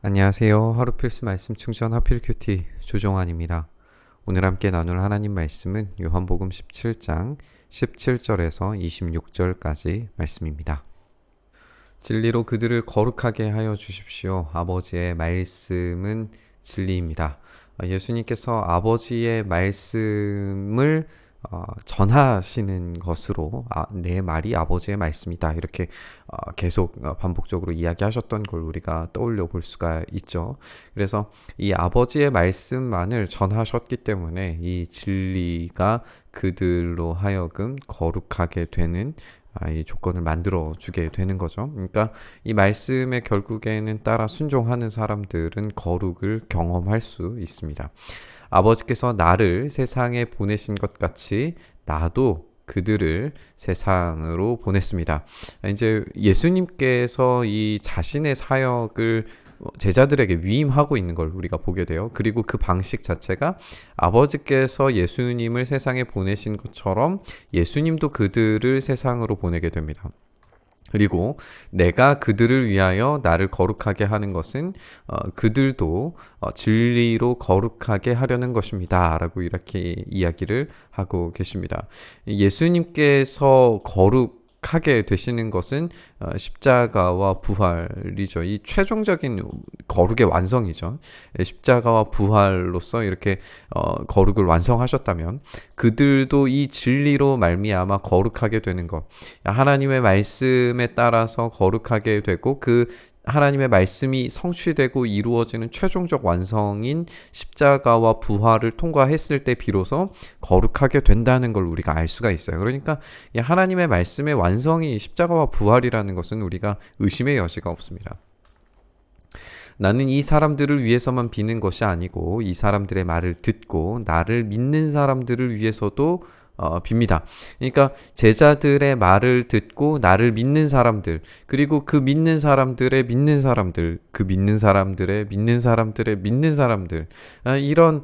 안녕하세요. 하루 필수 말씀 충전 하필 큐티 조종환입니다. 오늘 함께 나눌 하나님 말씀은 요한복음 17장 17절에서 26절까지 말씀입니다. 진리로 그들을 거룩하게 하여 주십시오. 아버지의 말씀은 진리입니다. 예수님께서 아버지의 말씀을 전하시는 것으로 내 말이 아버지의 말씀이다 이렇게 계속 반복적으로 이야기하셨던 걸 우리가 떠올려 볼 수가 있죠. 그래서 이 아버지의 말씀만을 전하셨기 때문에 이 진리가 그들로 하여금 거룩하게 되는 이 조건을 만들어 주게 되는 거죠. 그러니까 이 말씀에 결국에는 따라 순종하는 사람들은 거룩을 경험할 수 있습니다. 아버지께서 나를 세상에 보내신 것 같이 나도 그들을 세상으로 보냈습니다. 이제 예수님께서 이 자신의 사역을 제자들에게 위임하고 있는 걸 우리가 보게 돼요. 그리고 그 방식 자체가 아버지께서 예수님을 세상에 보내신 것처럼 예수님도 그들을 세상으로 보내게 됩니다. 그리고 내가 그들을 위하여 나를 거룩하게 하는 것은 그들도 진리로 거룩하게 하려는 것입니다. 라고 이렇게 이야기를 하고 계십니다. 예수님께서 거룩하게 되시는 것은 십자가와 부활이죠. 이 최종적인 거룩의 완성이죠. 십자가와 부활로서 이렇게 거룩을 완성하셨다면 그들도 이 진리로 말미암아 거룩하게 되는 것, 하나님의 말씀에 따라서 거룩하게 되고 그 하나님의 말씀이 성취되고 이루어지는 최종적 완성인 십자가와 부활을 통과했을 때 비로소 거룩하게 된다는 걸 우리가 알 수가 있어요. 그러니까 이 하나님의 말씀의 완성이 십자가와 부활이라는 것은 우리가 의심의 여지가 없습니다. 나는 이 사람들을 위해서만 비는 것이 아니고 이 사람들의 말을 듣고 나를 믿는 사람들을 위해서도 빕니다. 그러니까 제자들의 말을 듣고 나를 믿는 사람들, 그리고 그 믿는 사람들의 믿는 사람들, 그 믿는 사람들의 믿는 사람들의 믿는 사람들, 이런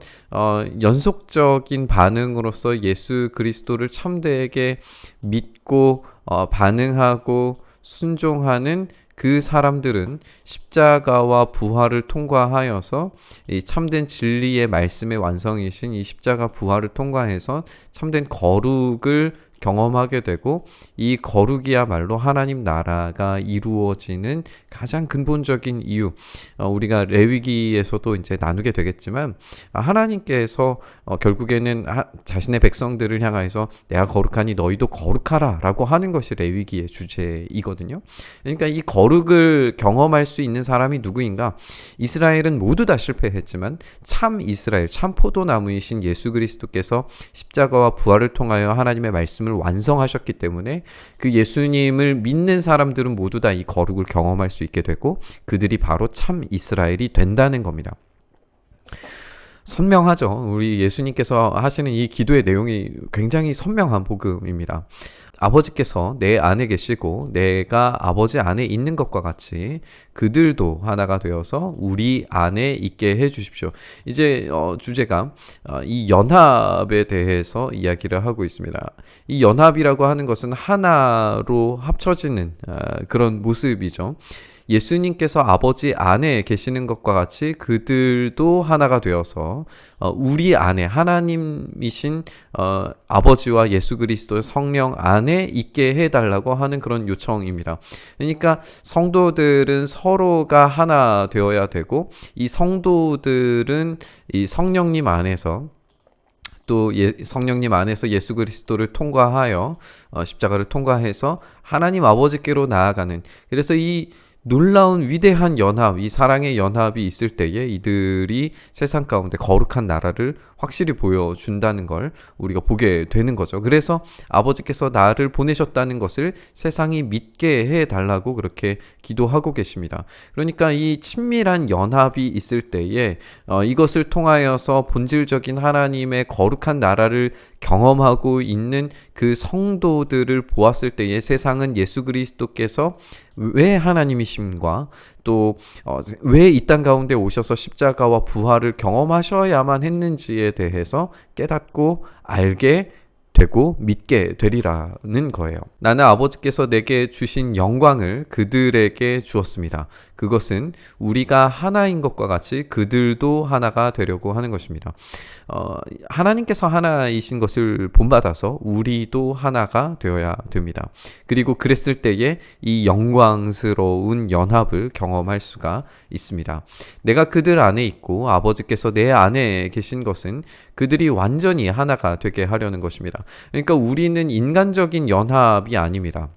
연속적인 반응으로서 예수 그리스도를 참되게 믿고 반응하고 순종하는 그 사람들은 십자가와 부활을 통과하여서 이 참된 진리의 말씀의 완성이신 이 십자가 부활을 통과해서 참된 거룩을 경험하게 되고 이 거룩이야말로 하나님 나라가 이루어지는 가장 근본적인 이유, 우리가 레위기에서도 이제 나누게 되겠지만 하나님께서 결국에는 자신의 백성들을 향하여서 내가 거룩하니 너희도 거룩하라 라고 하는 것이 레위기의 주제이거든요. 그러니까 이 거룩을 경험할 수 있는 사람이 누구인가? 이스라엘은 모두 다 실패했지만 참 이스라엘, 참 포도나무이신 예수 그리스도께서 십자가와 부활을 통하여 하나님의 말씀을 완성하셨기 때문에 그 예수님을 믿는 사람들은 모두 다 이 거룩을 경험할 수 있게 되고 그들이 바로 참 이스라엘이 된다는 겁니다. 선명하죠. 우리 예수님께서 하시는 이 기도의 내용이 굉장히 선명한 복음입니다. 아버지께서 내 안에 계시고 내가 아버지 안에 있는 것과 같이 그들도 하나가 되어서 우리 안에 있게 해 주십시오. 이제 주제가 이 연합에 대해서 이야기를 하고 있습니다. 이 연합이라고 하는 것은 하나로 합쳐지는 그런 모습이죠. 예수님께서 아버지 안에 계시는 것과 같이 그들도 하나가 되어서 우리 안에 하나님이신 아버지와 예수 그리스도의 성령 안에 있게 해달라고 하는 그런 요청입니다. 그러니까 성도들은 서로가 하나 되어야 되고 이 성도들은 이 성령님 안에서 또 성령님 안에서 예수 그리스도를 통과하여 십자가를 통과해서 하나님 아버지께로 나아가는, 그래서 이 놀라운 위대한 연합, 이 사랑의 연합이 있을 때에 이들이 세상 가운데 거룩한 나라를 확실히 보여준다는 걸 우리가 보게 되는 거죠. 그래서 아버지께서 나를 보내셨다는 것을 세상이 믿게 해달라고 그렇게 기도하고 계십니다. 그러니까 이 친밀한 연합이 있을 때에 이것을 통하여서 본질적인 하나님의 거룩한 나라를 경험하고 있는 그 성도들을 보았을 때에 세상은 예수 그리스도께서 왜 하나님이심과 또 왜 이 땅 가운데 오셔서 십자가와 부활을 경험하셔야만 했는지에 대해서 깨닫고 알게 되고 믿게 되리라는 거예요. 나는 아버지께서 내게 주신 영광을 그들에게 주었습니다. 그것은 우리가 하나인 것과 같이 그들도 하나가 되려고 하는 것입니다. 하나님께서 하나이신 것을 본받아서 우리도 하나가 되어야 됩니다. 그리고 그랬을 때에 이 영광스러운 연합을 경험할 수가 있습니다. 내가 그들 안에 있고 아버지께서 내 안에 계신 것은 그들이 완전히 하나가 되게 하려는 것입니다. 그러니까 우리는 인간적인 연합이 아닙니다.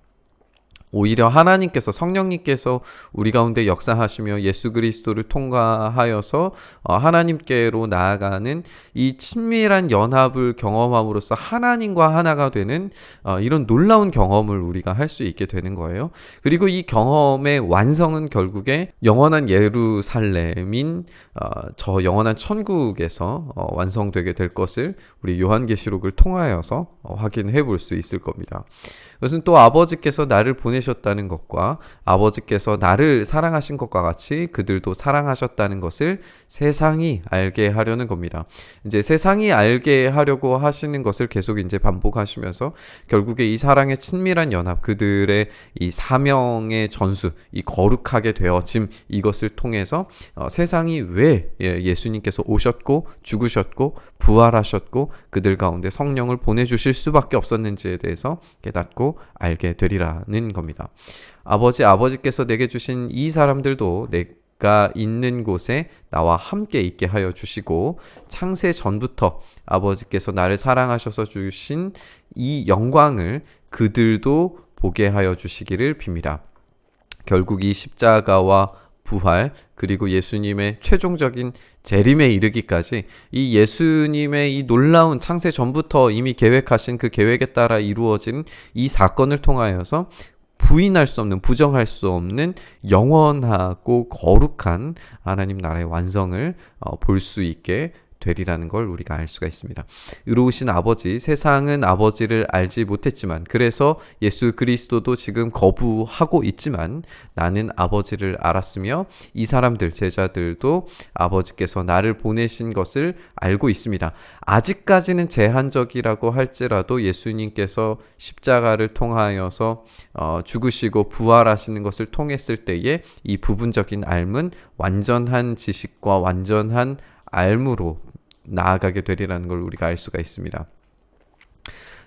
오히려 하나님께서 성령님께서 우리 가운데 역사하시며 예수 그리스도를 통과하여서 하나님께로 나아가는 이 친밀한 연합을 경험함으로써 하나님과 하나가 되는 이런 놀라운 경험을 우리가 할 수 있게 되는 거예요. 그리고 이 경험의 완성은 결국에 영원한 예루살렘인 저 영원한 천국에서 완성되게 될 것을 우리 요한계시록을 통하여서 확인해 볼 수 있을 겁니다. 그것은 또 아버지께서 나를 보내셨다는 것과 아버지께서 나를 사랑하신 것과 같이 그들도 사랑하셨다는 것을 세상이 알게 하려는 겁니다. 이제 세상이 알게 하려고 하시는 것을 계속 이제 반복하시면서 결국에 이 사랑의 친밀한 연합, 그들의 이 사명의 전수, 이 거룩하게 되어짐, 이것을 통해서 세상이 왜 예수님께서 오셨고 죽으셨고 부활하셨고 그들 가운데 성령을 보내주실 수밖에 없었는지에 대해서 깨닫고 알게 되리라는 겁니다. 아버지께서 내게 주신 이 사람들도 내가 있는 곳에 나와 함께 있게 하여 주시고 창세 전부터 아버지께서 나를 사랑하셔서 주신 이 영광을 그들도 보게 하여 주시기를 빕니다. 결국 이 십자가와 부활 그리고 예수님의 최종적인 재림에 이르기까지 이 예수님의 이 놀라운 창세 전부터 이미 계획하신 그 계획에 따라 이루어진 이 사건을 통하여서 부인할 수 없는, 부정할 수 없는 영원하고 거룩한 하나님 나라의 완성을 볼 수 있게 되리라는 걸 우리가 알 수가 있습니다. 의로우신 아버지, 세상은 아버지를 알지 못했지만 그래서 예수 그리스도도 지금 거부하고 있지만 나는 아버지를 알았으며 이 사람들, 제자들도 아버지께서 나를 보내신 것을 알고 있습니다. 아직까지는 제한적이라고 할지라도 예수님께서 십자가를 통하여서 죽으시고 부활하시는 것을 통했을 때에 이 부분적인 알은 완전한 지식과 완전한 알므로 나아가게 되리라는 걸 우리가 알 수가 있습니다.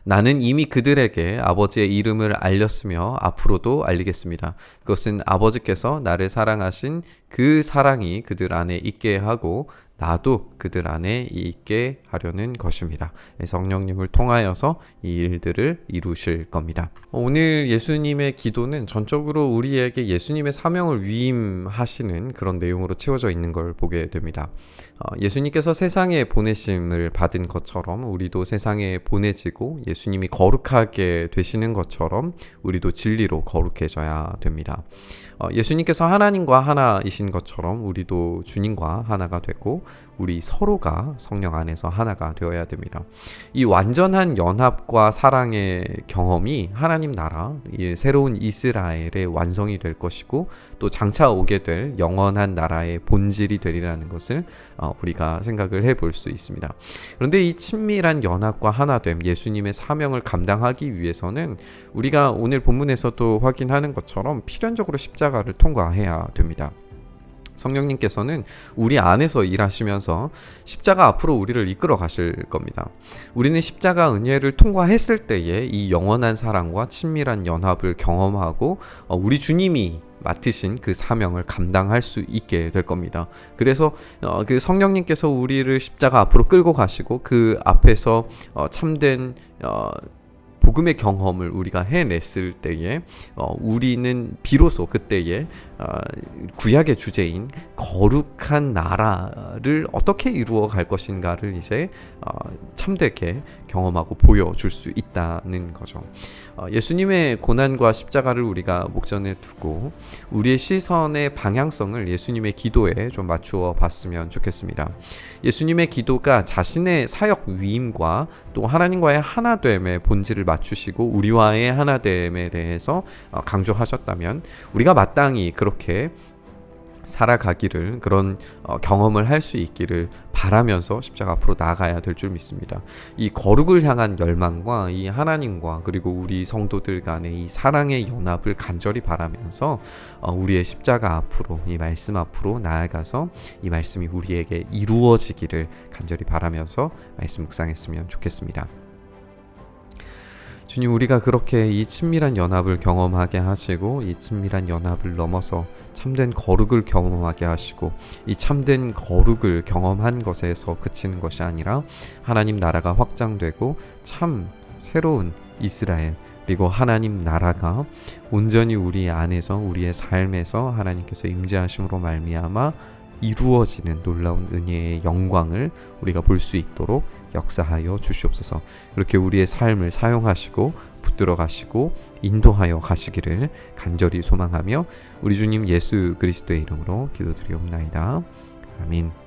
나는 이미 그들에게 아버지의 이름을 알렸으며 앞으로도 알리겠습니다. 그것은 아버지께서 나를 사랑하신 그 사랑이 그들 안에 있게 하고 나도 그들 안에 있게 하려는 것입니다. 성령님을 통하여서 이 일들을 이루실 겁니다. 오늘 예수님의 기도는 전적으로 우리에게 예수님의 사명을 위임하시는 그런 내용으로 채워져 있는 걸 보게 됩니다. 예수님께서 세상에 보내심을 받은 것처럼 우리도 세상에 보내지고 예수님이 거룩하게 되시는 것처럼 우리도 진리로 거룩해져야 됩니다. 예수님께서 하나님과 하나이신 것처럼 우리도 주님과 하나가 되고 우리 서로가 성령 안에서 하나가 되어야 됩니다. 이 완전한 연합과 사랑의 경험이 하나님 나라, 이 새로운 이스라엘의 완성이 될 것이고 또 장차 오게 될 영원한 나라의 본질이 되리라는 것을 우리가 생각을 해볼 수 있습니다. 그런데 이 친밀한 연합과 하나됨, 예수님의 사명을 감당하기 위해서는 우리가 오늘 본문에서도 확인하는 것처럼 필연적으로 십자가를 통과해야 됩니다. 성령님께서는 우리 안에서 일하시면서 십자가 앞으로 우리를 이끌어 가실 겁니다. 우리는 십자가 은혜를 통과했을 때에 이 영원한 사랑과 친밀한 연합을 경험하고 우리 주님이 맡으신 그 사명을 감당할 수 있게 될 겁니다. 그래서 그 성령님께서 우리를 십자가 앞으로 끌고 가시고 그 앞에서 참된 복음의 경험을 우리가 해냈을 때에 우리는 비로소 그때에 구약의 주제인 거룩한 나라를 어떻게 이루어 갈 것인가를 이제 참되게 경험하고 보여줄 수 있다는 거죠. 예수님의 고난과 십자가를 우리가 목전에 두고 우리의 시선의 방향성을 예수님의 기도에 좀 맞추어 봤으면 좋겠습니다. 예수님의 기도가 자신의 사역 위임과 또 하나님과의 하나됨의 본질을 맞추시고 우리와의 하나됨에 대해서 강조하셨다면 우리가 마땅히 그렇게 살아가기를, 그런 경험을 할 수 있기를 바라면서 십자가 앞으로 나아가야 될 줄 믿습니다. 이 거룩을 향한 열망과 이 하나님과 그리고 우리 성도들 간의 이 사랑의 연합을 간절히 바라면서 우리의 십자가 앞으로, 이 말씀 앞으로 나아가서 이 말씀이 우리에게 이루어지기를 간절히 바라면서 말씀 묵상했으면 좋겠습니다. 주님, 우리가 그렇게 이 친밀한 연합을 경험하게 하시고 이 친밀한 연합을 넘어서 참된 거룩을 경험하게 하시고 이 참된 거룩을 경험한 것에서 그치는 것이 아니라 하나님 나라가 확장되고 참 새로운 이스라엘, 그리고 하나님 나라가 온전히 우리 안에서, 우리의 삶에서 하나님께서 임재하심으로 말미암아 이루어지는 놀라운 은혜의 영광을 우리가 볼 수 있도록 역사하여 주시옵소서. 이렇게 우리의 삶을 사용하시고 붙들어 가시고 인도하여 가시기를 간절히 소망하며 우리 주님 예수 그리스도의 이름으로 기도드리옵나이다. 아멘.